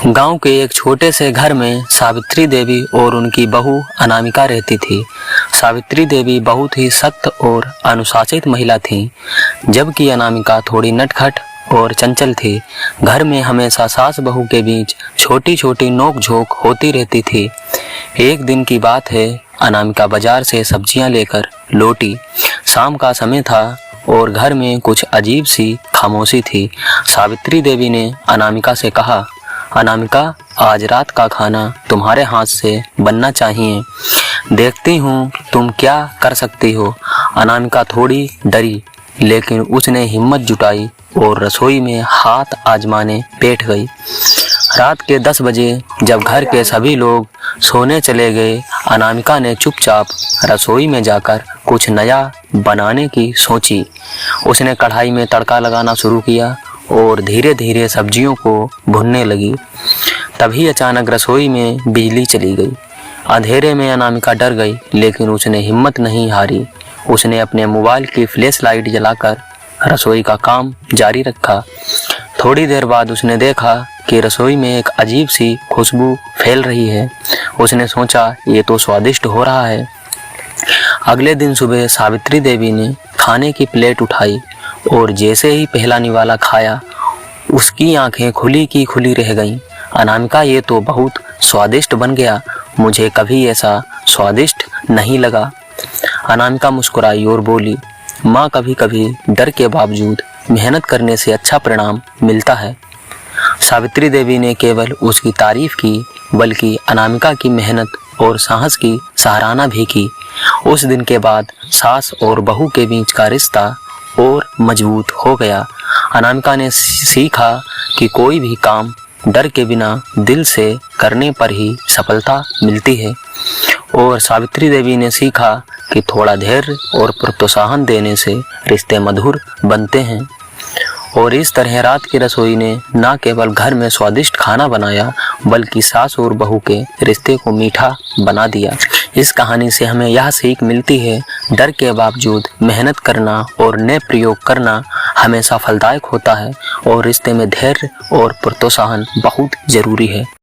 गांव के एक छोटे से घर में सावित्री देवी और उनकी बहू अनामिका रहती थी। सावित्री देवी बहुत ही सख्त और अनुशासित महिला थी, जबकि अनामिका थोड़ी नटखट और चंचल थी। घर में हमेशा सास बहू के बीच छोटी छोटी नोक-झोंक होती रहती थी। एक दिन की बात है, अनामिका बाजार से सब्जियां लेकर लौटी। शाम का समय था और घर में कुछ अजीब सी खामोशी थी। सावित्री देवी ने अनामिका से कहा, अनामिका, आज रात का खाना तुम्हारे हाथ से बनना चाहिए। देखती हूँ तुम क्या कर सकती हो। अनामिका थोड़ी डरी, लेकिन उसने हिम्मत जुटाई और रसोई में हाथ आजमाने बैठ गई। रात के 10 बजे जब घर के सभी लोग सोने चले गए, अनामिका ने चुपचाप रसोई में जाकर कुछ नया बनाने की सोची। उसने कढ़ाई में तड़का लगाना शुरू किया और धीरे धीरे सब्जियों को भूनने लगी। तभी अचानक रसोई में बिजली चली गई। अंधेरे में अनामिका डर गई, लेकिन उसने हिम्मत नहीं हारी। उसने अपने मोबाइल की फ्लैश लाइट जलाकर रसोई का काम जारी रखा। थोड़ी देर बाद उसने देखा कि रसोई में एक अजीब सी खुशबू फैल रही है। उसने सोचा, ये तो स्वादिष्ट हो रहा है। अगले दिन सुबह सावित्री देवी ने खाने की प्लेट उठाई और जैसे ही पहला निवाला खाया, उसकी आंखें खुली की खुली रह गईं। अनामिका, ये तो बहुत स्वादिष्ट बन गया, मुझे कभी ऐसा स्वादिष्ट नहीं लगा। अनामिका मुस्कुराई और बोली, माँ, कभी कभी डर के बावजूद मेहनत करने से अच्छा परिणाम मिलता है। सावित्री देवी ने केवल उसकी तारीफ की, बल्कि अनामिका की मेहनत और साहस की सराहना भी की। उस दिन के बाद सास और बहू के बीच का रिश्ता और मजबूत हो गया। अनामिका ने सीखा कि कोई भी काम डर के बिना दिल से करने पर ही सफलता मिलती है, और सावित्री देवी ने सीखा कि थोड़ा धैर्य और प्रोत्साहन देने से रिश्ते मधुर बनते हैं। और इस तरह रात की रसोई ने न केवल घर में स्वादिष्ट खाना बनाया, बल्कि सास और बहू के रिश्ते को मीठा बना दिया। इस कहानी से हमें यह सीख मिलती है, डर के बावजूद मेहनत करना और नए प्रयोग करना हमेशा फलदायक होता है, और रिश्ते में धैर्य और प्रोत्साहन बहुत जरूरी है।